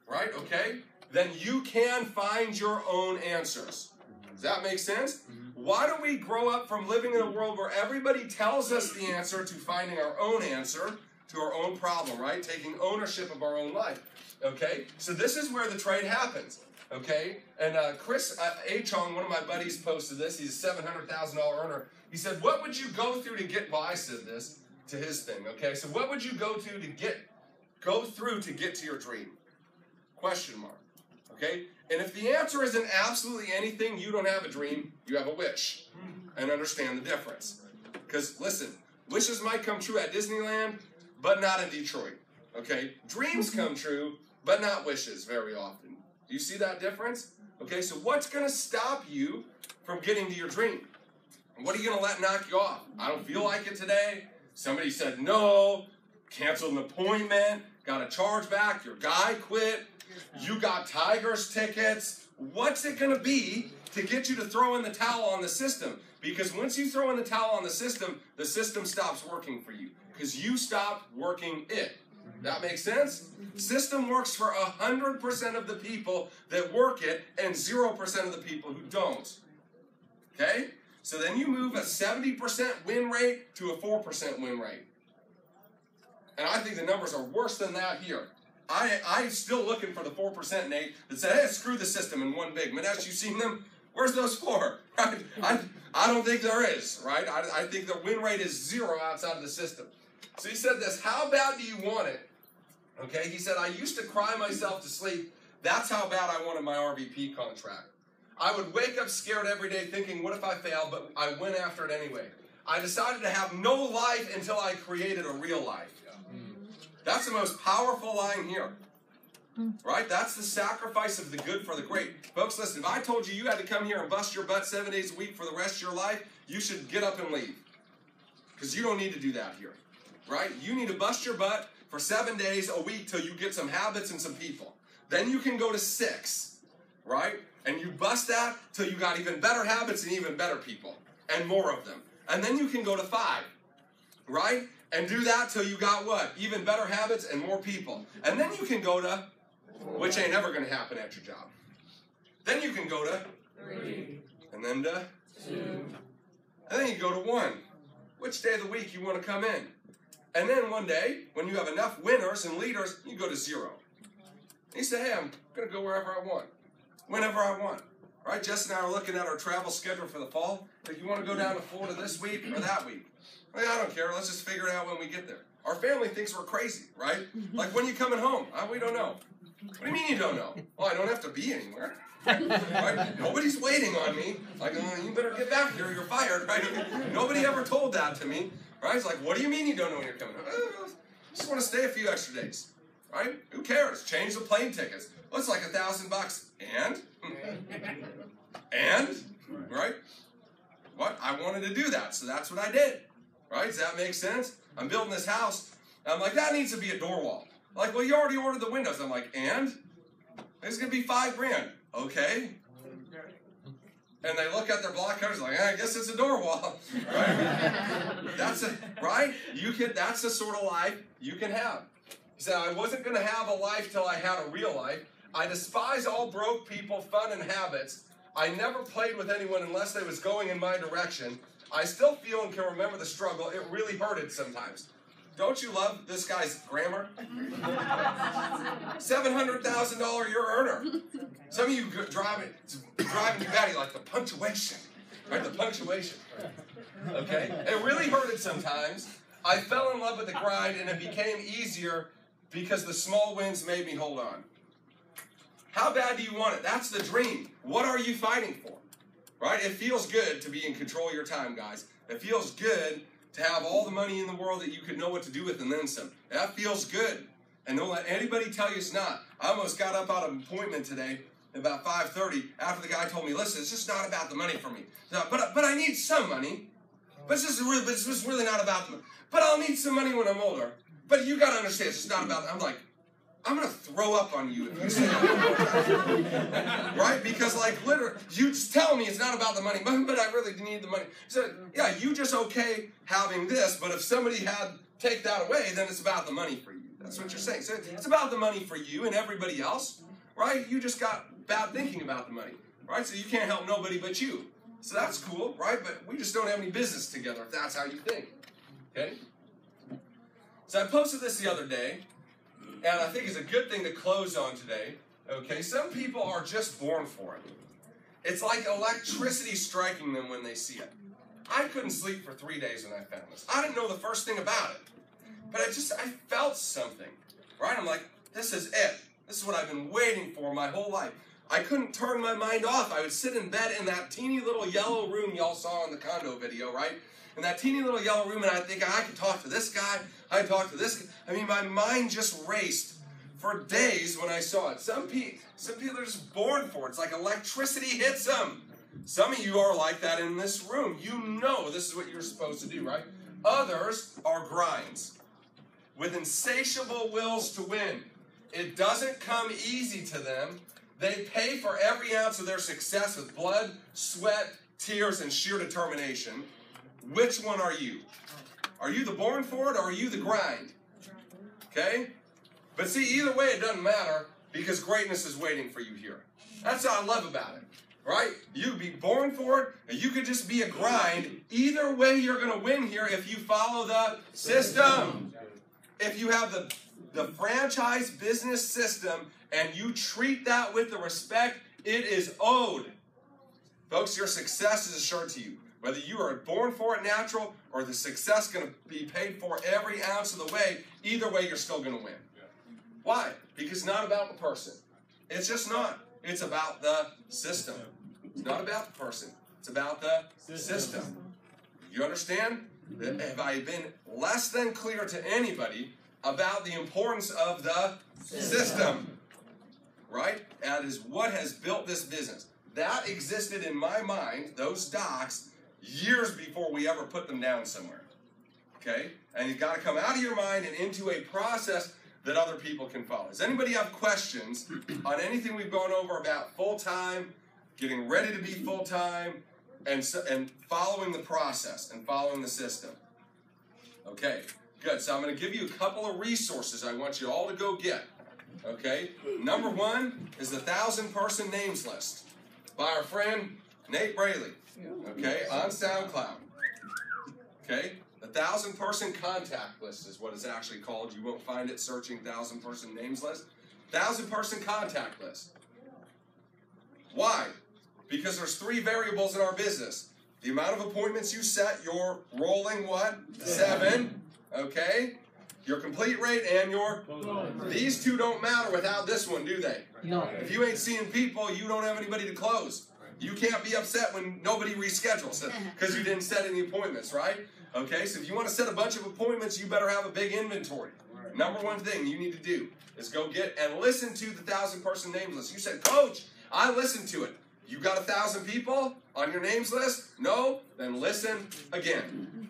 right, okay, then you can find your own answers. Does that make sense? Why don't we grow up from living in a world where everybody tells us the answer to finding our own answer to our own problem, right? Taking ownership of our own life, okay? So this is where the trade happens, okay? And Chris Achong, one of my buddies, posted this. He's a $700,000 earner. He said, what would you go through to get, well, I said this to his thing, okay? So what would you go through to get to your dream? Question mark, okay? And if the answer isn't absolutely anything, you don't have a dream, you have a wish. And understand the difference. Because, listen, wishes might come true at Disneyland, but not in Detroit, okay? Dreams come true, but not wishes very often. Do you see that difference? Okay, so what's going to stop you from getting to your dream? What are you going to let knock you off? I don't feel like it today. Somebody said no, canceled an appointment, got a charge back, your guy quit, you got Tigers tickets. What's it going to be to get you to throw in the towel on the system? Because once you throw in the towel on the system stops working for you because you stopped working it. That makes sense? System works for 100% of the people that work it and 0% of the people who don't. Okay? So then you move a 70% win rate to a 4% win rate. And I think the numbers are worse than that here. I'm still looking for the 4%, Nate, that said, hey, screw the system in one big. Manesh, you seen them? Where's those 4? Right? I don't think there is, right? I think the win rate is 0 outside of the system. So he said this, how bad do you want it? Okay, he said, I used to cry myself to sleep. That's how bad I wanted my RVP contract. I would wake up scared every day thinking, what if I fail? But I went after it anyway. I decided to have no life until I created a real life. That's the most powerful line here, right? That's the sacrifice of the good for the great. Folks, listen, if I told you you had to come here and bust your butt 7 days a week for the rest of your life, you should get up and leave because you don't need to do that here, right? You need to bust your butt for 7 days a week till you get some habits and some people. Then you can go to 6, right? And you bust that till you got even better habits and even better people and more of them. And then you can go to 5, right? And do that till you got what? Even better habits and more people. And then you can go to, which ain't ever going to happen at your job. Then you can go to 3. And then to 2. And then you go to 1. Which day of the week you want to come in? And then one day, when you have enough winners and leaders, you go to 0. And you say, hey, I'm going to go wherever I want. Whenever I want. Right? Jess and I are looking at our travel schedule for the fall. If you want to go down to Florida this week or that week. I don't care. Let's just figure it out when we get there. Our family thinks we're crazy, right? Like, when you coming home? We don't know. What do you mean you don't know? Well, I don't have to be anywhere. Right? Nobody's waiting on me. Like, you better get back here. You're fired, right? Nobody ever told that to me, right? It's like, what do you mean you don't know when you're coming home? Just want to stay a few extra days, right? Who cares? Change the plane tickets. Well, it's like $1,000. And? Right? What? I wanted to do that, so that's what I did. Right? Does that make sense? I'm building this house. And I'm like, that needs to be a door wall. Like, well, you already ordered the windows. I'm like, and? It's going to be $5,000. Okay. And they look at their block covers like, I guess it's a door wall. Right? Right? That's the sort of life you can have. He said, I wasn't going to have a life till I had a real life. I despise all broke people, fun, and habits. I never played with anyone unless they was going in my direction. I still feel and can remember the struggle. It really hurted sometimes. Don't you love this guy's grammar? $700,000 a year earner. Some of you driving Bugatti like the punctuation Right? The punctuation. Okay? It really hurted sometimes. I fell in love with the grind, and it became easier because the small wins made me hold on. How bad do you want it? That's the dream. What are you fighting for? Right? It feels good to be in control of your time, guys. It feels good to have all the money in the world that you could know what to do with and then some. That feels good. And don't let anybody tell you it's not. I almost got up out of an appointment today at about 5:30 after the guy told me, listen, it's just not about the money for me. But I need some money. But it's just really not about the money. But I'll need some money when I'm older. But you got to understand, it's just not about that. I'm like, I'm going to throw up on you if you say that. Right? Because, like, literally, you just tell me it's not about the money, but I really need the money. So, yeah, you just okay having this, but if somebody had take that away, then it's about the money for you. That's what you're saying. So it's about the money for you and everybody else, right? You just got bad thinking about the money, right? So you can't help nobody but you. So that's cool, right? But we just don't have any business together if that's how you think, okay? So I posted this the other day, and I think it's a good thing to close on today, okay? Some people are just born for it. It's like electricity striking them when they see it. I couldn't sleep for 3 days when I found this. I didn't know the first thing about it, but I felt something, right? I'm like, this is it. This is what I've been waiting for my whole life. I couldn't turn my mind off. I would sit in bed in that teeny little yellow room y'all saw in the condo video, right? In that teeny little yellow room, and I think I could talk to this guy, I could talk to this guy. I mean, my mind just raced for days when I saw it. Some people are just born for it. It's like electricity hits them. Some of you are like that in this room. You know this is what you're supposed to do, right? Others are grinds with insatiable wills to win. It doesn't come easy to them. They pay for every ounce of their success with blood, sweat, tears, and sheer determination. Which one are you? Are you the born for it or are you the grind? Okay? But see, either way, it doesn't matter because greatness is waiting for you here. That's what I love about it. Right? You could be born for it, or you could just be a grind. Either way, you're going to win here if you follow the system. If you have the franchise business system and you treat that with the respect it is owed, folks, your success is assured to you. Whether you are born for it natural or the success going to be paid for every ounce of the way, either way, you're still going to win. Why? Because it's not about the person. It's just not. It's about the system. It's not about the person. It's about the system. You understand? Have I been less than clear to anybody about the importance of the system? Right? That is what has built this business. That existed in my mind, those docs, years before we ever put them down somewhere. Okay? And you've got to come out of your mind and into a process that other people can follow. Does anybody have questions on anything we've gone over about full-time, getting ready to be full-time, and following the process and following the system? Okay, good. So I'm going to give you a couple of resources I want you all to go get. Okay? Number one is the 1,000-person names list by our friend Nate Braley. Okay? On SoundCloud. Okay? The 1,000-person contact list is what it's actually called. You won't find it searching 1,000-person names list. 1,000-person contact list. Why? Because there's 3 variables in our business. The amount of appointments you set, your rolling what? 7. Okay? Your complete rate and your... These 2 don't matter without this one, do they? No. If you ain't seeing people, you don't have anybody to close. You can't be upset when nobody reschedules because you didn't set any appointments, right? Okay, so if you want to set a bunch of appointments, you better have a big inventory. Number one thing you need to do is go get and listen to the 1,000-person names list. You said, Coach, I listened to it. You got 1,000 people on your names list? No? Then listen again.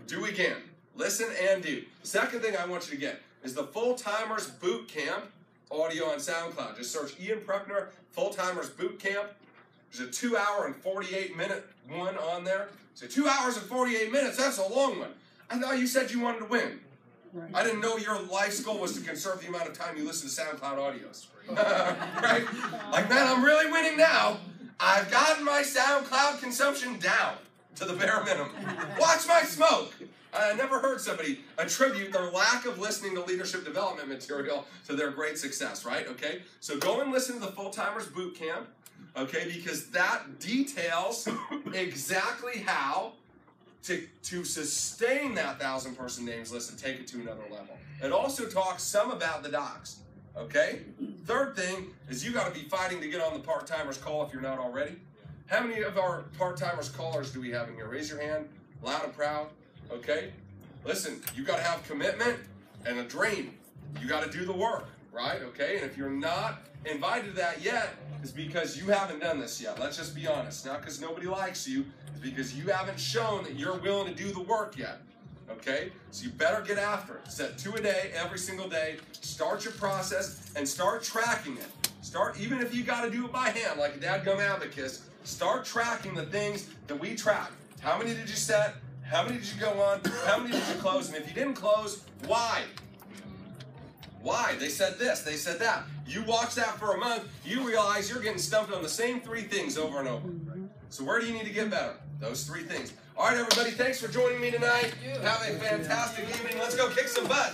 Do again. Listen and do. Second thing I want you to get is the Full-Timers Boot Camp audio on SoundCloud. Just search Ian Pruckner, Full-Timers Boot Camp. There's a 2-hour and 48-minute one on there. So 2 hours and 48 minutes, that's a long one. I thought you said you wanted to win. Right. I didn't know your life's goal was to conserve the amount of time you listen to SoundCloud audios. Right? Like, man, I'm really winning now. I've gotten my SoundCloud consumption down to the bare minimum. Watch my smoke. I never heard somebody attribute their lack of listening to leadership development material to their great success, right? Okay, so go and listen to the Full-Timers Boot Camp, okay, because that details exactly how to sustain that 1,000-person names list and take it to another level. It also talks some about the docs, okay? Third thing is you got to be fighting to get on the part-timers call if you're not already. How many of our part-timers callers do we have in here? Raise your hand, loud and proud, okay? Listen, you got to have commitment and a dream. You got to do the work, right? Okay, and if you're not invited to that yet, it's because you haven't done this yet. Let's just be honest. Not because nobody likes you, it's because you haven't shown that you're willing to do the work yet. Okay? So you better get after it. Set 2 a day, every single day. Start your process and start tracking it. Start, even if you got to do it by hand, like a dadgum abacus, start tracking the things that we track. How many did you set? How many did you go on? How many did you close? And if you didn't close, why? Why? They said this, they said that. You watch that for a month, you realize you're getting stumped on the same 3 things over and over. So where do you need to get better? Those 3 things. All right, everybody, thanks for joining me tonight. Have a fantastic evening. Let's go kick some butt.